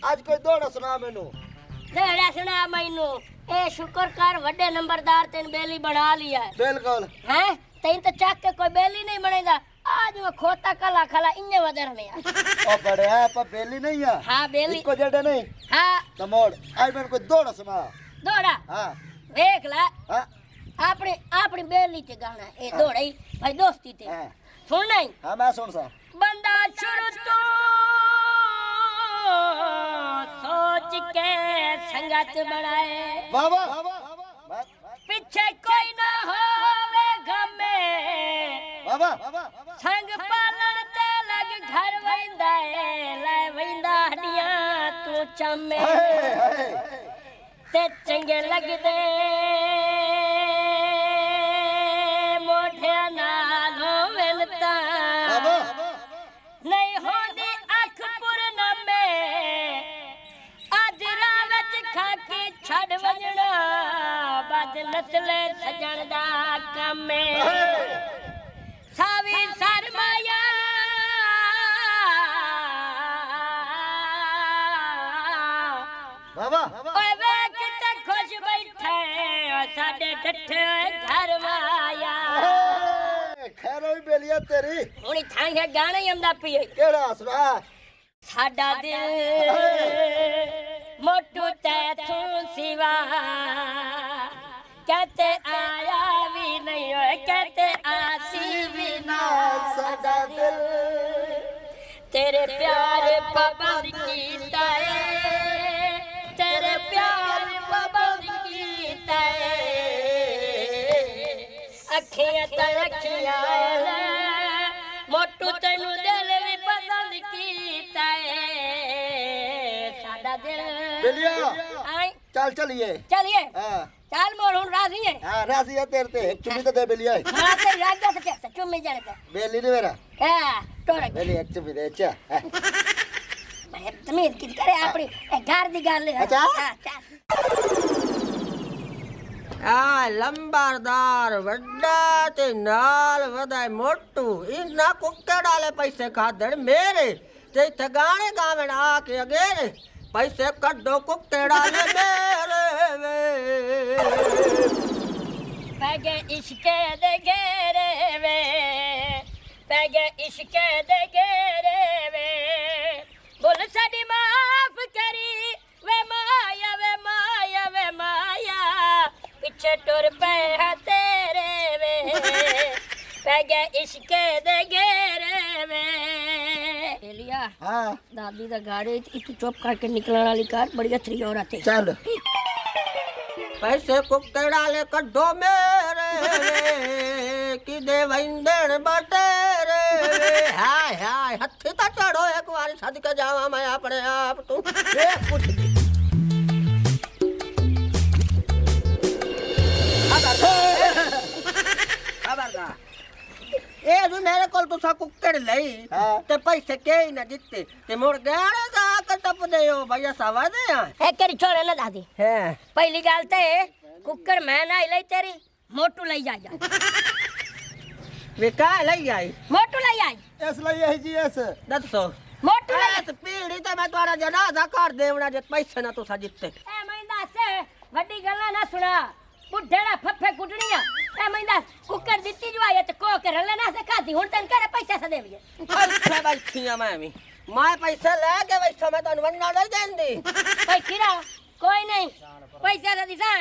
आज कोई दौड़ा सुना मेनू दौड़ा सुना मैनू ए शुक्र कर वड्डे नंबरदार तेन बेली बना लिया है बिल्कुल हैं तेन तो चक के कोई बेली नहीं बनेगा आज वो खोता कला खला इन्ने वदर में ओ बड़े है पर बेली नहीं है हां बेली को जड़े नहीं हां तो मोड़ आज मेनू कोई दौड़ा सुना दौड़ा हां देख ला हां अपनी अपनी बेली ते गाना ए दौड़ाई भाई दोस्ती ते सुन नहीं हां मैं सुन सा बंदा शुरू तो सोच के संगत बनाए वाह वाह पीछे कोई ना होवे गमे वाह संग पालन ते लग घर वैंदा ले वैंदा हड्डियां तू चमे ते चंगे लगदे मोढे नाल होवेलता नहीं होंदी अख पुरनमे अजरा विच खाकी छड़ वजणा बद नस्ले सजण दा कमे सावी सरमाया ओए वेख ते खुश बैठे साडे डठे घर माया खैर होई बेलिया तेरी हुणी थां है गाना ही आंदा पई केड़ा सुना साडा दिल मोटू ते तू सिवा कहते आया भी नहीं होए कहते आसी भी ना साडा दिल तेरे प्यार पाबंद कीता है तेरे प्यार पाबंद कीता है अखियां तलखियां मोटू तेनू दिल भी पसंद कीता है साडा दिल बेलिया आई चलिए हां चल मोर हुन राजी है हां राजी है तेरे ते चुम्मी तो दे बेलिया हां ते राजा से कैसे चुम्मी जाने का बेली नहीं मेरा हां तोड़ बेलिया चुम्मी दे अच्छा मैं तमीज की करे अपनी घर दी गल है अच्छा हां चल आ लंबरदार वड्डा ते नाल वदाए मोटू इना कुक्के डाले पैसे खादड़ मेरे ते इत्थे गाने गावण आके अगेरे पैसे कड्डो कुक्के डाले मेरे वे पैगे इश्के दे घेरे वे पैगे इश्के दे घेरे वे बोल साडी माफ करी वे माया वे माया वे माया पीछे टुर पे है तेरे वे पैगे इश्के दे घेरे वे एलिया हां दादी दा गाड़ी तू चुप करके निकलण वाली कार बड़ी अथरी औरत है चल पैसे कुक्के डाले कड्डो मेरे कि दे वंदण बटेरे हाय हाय हत्थी ता चढ़ो एक बार सद के जावा मैं अपने आप तू ए पुछ दी खबरदार ए जो मेरे कोल तुसा कुक्कड़ लई ते पैसे के ही ना दिते ते मुड़ गाने गा के टप देयो भैया सवा दे ए करी छोड़े ना दादी है पहली गल ते कुकर मैं ना लई तेरी मोटू लई जा वे का लई आई मोटू लई आई इस लिए है जी एस दसो मोटू लई ऐस पीड़ी ते मैं तुम्हारा जनाजा कर देवना जे पैसे ना तुसा जिते ए मैंदा से वड्डी गल्ला ना सुना बुढ़ेड़ा फफे कुटनिया ए मैंदा कुकर दित्ती जो आए ते को के रले ना से खादी हुन तन करे पैसे से देविए अच्छा बैठिया मैं भी मैं पैसे लेके वैसे मैं तन वन्ना दे देंदी कोई खीरा कोई नहीं पैसे से दिसा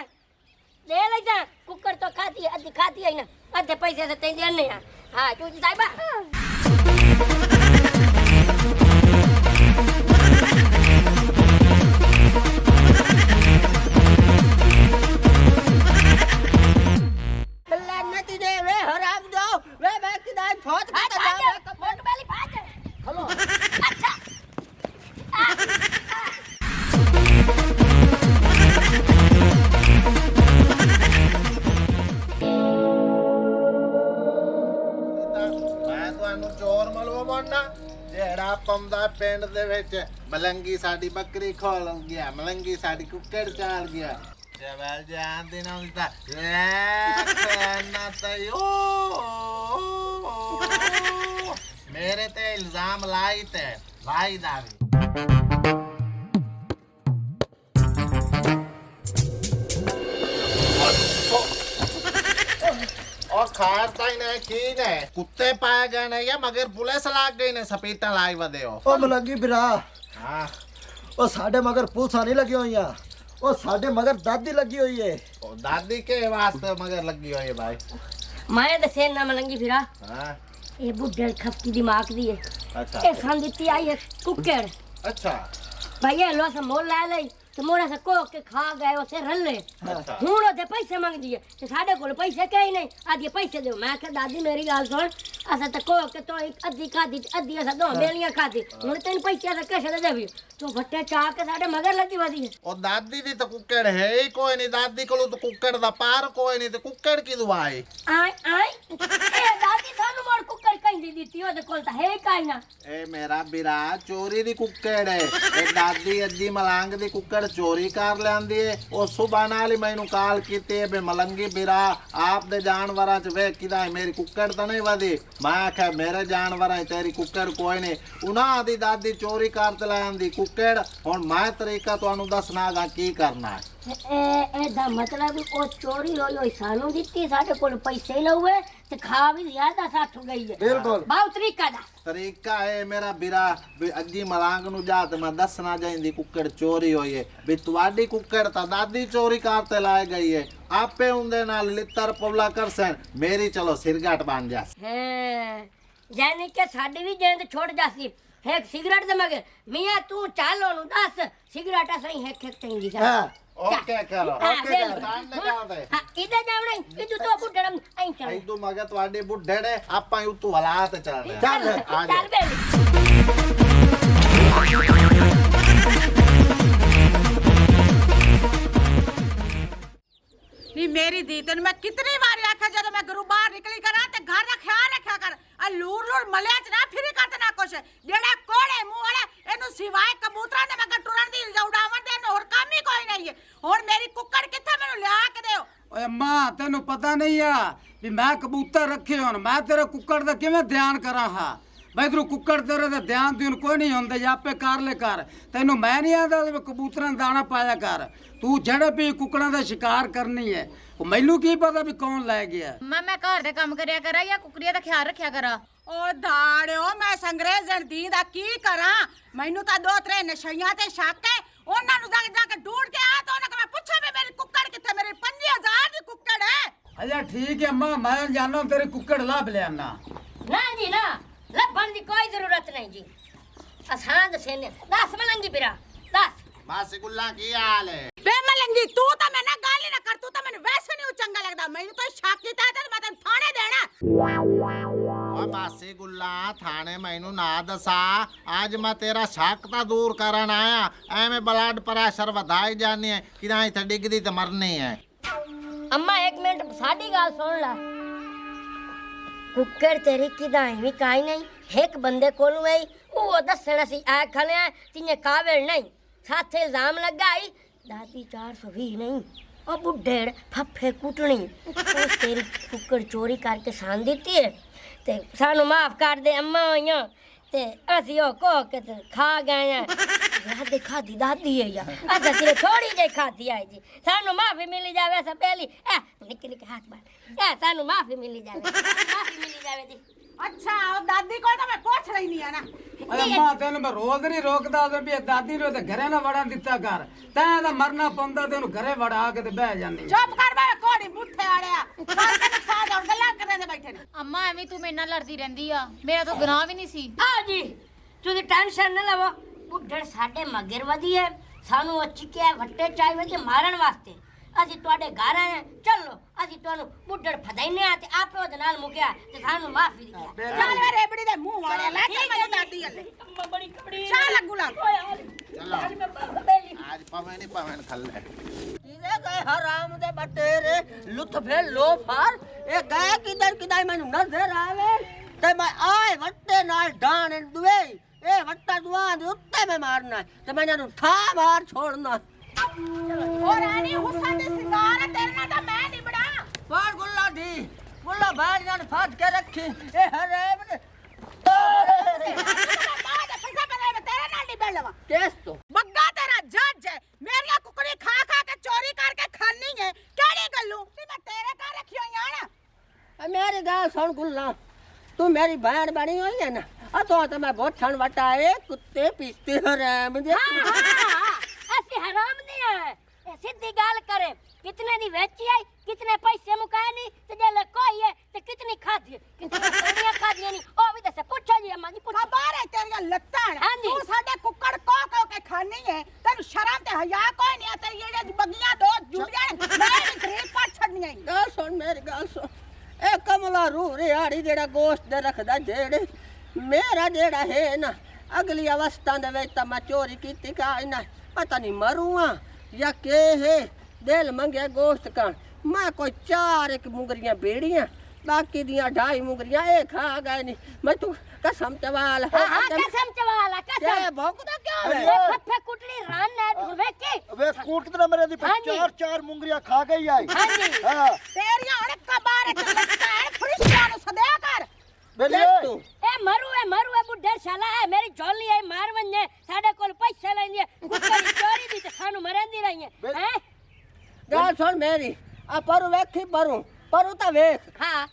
ले ले जा कुकर तो खाती है अद्धी खाती है ना अद्धे पैसे से ते देने हैं हां तू साहिबा ਜਿਹੜਾ ਪੰਦਾ ਪਿੰਡ ਦੇ ਵਿੱਚ ਮਲੰਗੀ ਸਾਡੀ ਬੱਕਰੀ ਖੋਲ ਗਿਆ ਮਲੰਗੀ ਸਾਡੀ ਕੁੱਕੜ ਚਾਲ ਗਿਆ ਜਵਲ ਜਾਨ ਦੇ ਨਾਲ ਤਾਂ ਨਾ ਤਯੋ ਮੇਰੇ ਤੇ ਇਲਜ਼ਾਮ ਲਾਈ ਤੇ ਭਾਈ ਦਾ ओ खारता ही नहीं की ने कुत्ते पाए गए ने या मगर पुलिस लाग गई ने सपीटा लाई वदे हो ओ मलंगी बिरा हां ओ साडे मगर पुलिस नहीं लगी हुई है ओ साडे मगर दादी लगी हुई है ओ दादी के वास्ते मगर लगी हो ये भाई मैं दसे ना मलंगी फिरा हां ये बुढ़े खपकी दिमाग दी है अच्छा ये संदिती आई है कुक्कड़ अच्छा भाई ये लो से मोल ला ले तो मोरा से को के खा गए उसे रल्ले अच्छा हूं दे पैसे मांग दिए ते साडे कोल पैसे कहीं नहीं आदि पैसे दो मैं कह दादी मेरी गाल सुन असा तो को के तो एक अद्धी खादी अद्धी असा दो बेलियां खादी हुन तेन पैसे से कैसे दे देवी तो भट्टे चा के साडे मगर लगी वदी है ओ दादी दी तो कुक्कड़ है ही कोई नहीं दादी को तो कुक्कड़ दा पार कोई नहीं तो कुक्कड़ की दुआई आई आई ए दादी थानु मोर कुक्कड़ कहीं दी दी ओ दे कोल ता है काई ना ए मेरा बिरा चोरी दी कुक्कड़ है ए दादी अज्जी मलंग दी कुक्कड़ चोरी कर लेंदी है ओ सुबह नाल ही मैनू कॉल कीती बे मलंगी बिरा आप दे जानवरां च वे किदा मेरी कुक्कड़ ता नहीं वदी मैं आख्या मेरे जानवरां तेरी कुक्कड़ कोई नहीं उना दी दादी चोरी कर ते लैंदी कुक्कड़ हुण मैं तरीका तुहानू दसनागा की करना है ए दा मतलब ओ चोरी होई सानू दित्ती साडे कोल पैसे लउए ते खा भी ज्यादा साथ गई है बिल्कुल बहुत तरीका दा तरीका है मेरा बिरा भी अज्जी मलांग नु जा ते मैं दसना जाइंदी कुक्कड़ चोरी होई है भी तुहाडी कुक्कड़ ता दादी चोरी करते लाए गई है आपे उंदे नाल लित्तर पवला करसन मेरी चलो सिरगाट बन जा हैं जाने के साडी भी जेंद छोड़ जासी एक सिगरेट दे मगर मियां तू चालो नु दस सिगरेट सही है एक तेंगी जा हां ओके करो ओके कर सामने कर दे हां इधर जावणे इदु तो बुढ़ड़म आई चल आई तू मगे तुहाडी बुढ़े ने आपा उतू हला ते चलने चल आ जा चल बे नी मेरी दी तेन मैं कितनी बार आख्या जब मैं घरों बाहर निकली करा ते घर दा ख्याल रखया कर आ लूर लूर मलिया च ना फिरी करते ना कुछ जेड़ा कोड़े मुंह वाले एनु सिवाय कबूतरा ने मैं टुरन दी उड़ावन दे और काम ही कोई नहीं है और मेरी कुक्कड़ किथे मेनू लिया के देओ ओए अम्मा तेनू पता नहीं है भी मैं कबूतर रखे होन मैं तेरे कुक्कड़ दा किवें ध्यान करा हा भाई तू कुक्कड़ तेरे दा ध्यान दून कोई नहीं होंदे आपे कर ले कर तेनू मैं नहीं आंदा कबूतरां दाना पाया कर तू जड़े भी कुक्कड़ां दा शिकार करनी है मैनू की पता भी कौन लै गया मैं घर दे काम करया करा या कुकड़िया दा ख्याल रखया करा ओ दाड़ियो मैं संग्रेजन दी दा की करा मैनू ता दो त्रे नशइयां ते शक है ओना नु जाके ढूंढ के आ तो ना मैं पूछा भी मेरी कुक्कड़ किथे मेरी 5000 दी कुक्कड़ है अच्छा ठीक है अम्मा मैं जानो तेरे कुक्कड़ लाभ ले आना ना जी ना लबन दी कोई जरूरत नहीं जी आसान दे ने दस मलंगी बिरा दस मासी गुल्ला की हाल है बे मलंगी तू ता मैं ना गाल ही ना कर तू ता मैंने वैसे नहीं चंगा लगदा मैनू तो शक कीता ते मैं तन थाने देना ओ मासी गुल्ला थाने मैनू ना दसा आज मैं तेरा शक ता दूर करन आया एवें ब्लड प्रेशर वधाई जानी है कि ना इथे डिगदी ते मरनी है अम्मा एक मिनट साडी गाल सुन ला कुकर तेरी किदाई भी काई नहीं एक बंदे कोलू आई वो दसना सी आ खले तिने कावेल नहीं साथे इल्जाम लगाई दादी 420 नहीं ओ बुढ़ेड़ फफे कुटनी उस तेरी कुकर चोरी करके सान देती है ते सानू माफ कर दे अम्मा होइयां ते असी ओ को के ते खा गए हैं दादी खादी दादी है या असा तेरे थोड़ी जे खाती आई जी सानू माफी मिली जावे सा पहली ए निक्के निक्के हाथ मार ए सानू माफी मिली जावे दी अच्छा और दादी को तो मैं पूछ रही नहीं है ना ओए अम्मा तेन मैं रोज नहीं रोकदा ते भी दादी नु ते घरे ना वड़ा दिता कर तैं दा मरना पौंदा तेनु घरे वड़ा के ते बह जानी चुप कर बे कोड़ी मुठे वालिया कर के साथ और गल्ला करने दे बैठे ने अम्मा एवं तू मेरे नाल लड़दी रहंदी आ मेरा तो गुनाह भी नहीं सी आ जी तुसी टेंशन न लवो बुढ़ड़ साडे मगर वदी है सानू अच्छी के वट्टे चाहिए के मारन वास्ते असी तोड़े घर आए चलो असी तोनु बुढ़ड़ फदाइने आते आपे ओदे नाल मुकिया ते सानू माफी दी चल वे रेबड़ी दे मुंह वाले ला चल मैं दादी हले बड़ी कबड़ी चल गुलाम चलो आज पवन ही पवन खल्ले किधर गए हराम दे बटेरे लुत्फे लोफार ए गए किधर किधर मैनू नजर आवे ते मैं आए वट्टे नाल डान दुए ए वट्टा दुआ दे उत्ते में मारना ते मैं जानु ठा मार छोड़ना और रानी हुसैन दे सिंगार तेरे ना तो मैं नहीं बड़ा बार गुल्ला दी गुल्ला बाहर जान फाद के रखी ए हरे मां दे पैसा पे तेरे नाल नहीं बेलवा केस तो बग्गा तेरा जज है मेरी कुकड़ी खा खा के चोरी करके खानी है केड़ी गल्लू मैं तेरे घर रखी होई आ ना मेरी गाल सुन गुल्ला तू मेरी बहन बनी हुई है ना तो मैं बहुत ठंड बटाए कुत्ते पीसते हराम मुझे ऐसी हराम नहीं है सीधी गाल करे कितने दी वेची आई कितने पैसे मुकाए नहीं ते जेले कोई है ते कितनी खादी है कितनी कोड़ियां खादी नहीं ओ भी दसे पूछो जी अम्मा जी पूछो खबर है तेरी लत्तण हाँ जी। तू साडे कुक्कड़ को के खानी है तेन शर्म ते हया कोई नहीं तेरी ये बगियां दो जुड़ियां मैं भी गरीब पर छड़नी है गाल सुन मेरी गाल सुन ए कमला रूह रिहाड़ी जेड़ा गोश्त दे रखदा जेड़े मेरा जेड़ा है ना अगली अवस्था दे विच तां मैं चोरी कीती का ना पता नहीं मरूं या के है दिल मंगे गोश्त का मैं कोई 4 एक मुंगरियां बेड़ियां बाकी दियां 2.5 मुंगरियां ए खा गए नहीं मैं तू कसम चवाल हां कसम चवाला कसम ये भौंकदा क्यों ये है फफे कुटली रान ने वे के वे कूट कितना मेरे दी हाँ जी। 4 मुंगरियां खा गई आई हाँ जी। हां तेरी अड़क का बारे ते लगता है फरिश्ता नु सदया कर बेली तू ए मरू है बुड्ढे शाला है मेरी झोली है मार वन्ने साडे कोल पैसे लेंगे कुत्ते चोरी दी ते सानू मरेंदी रही है हैं गाल सुन मेरी आ परू वेखी परू ता वेख हां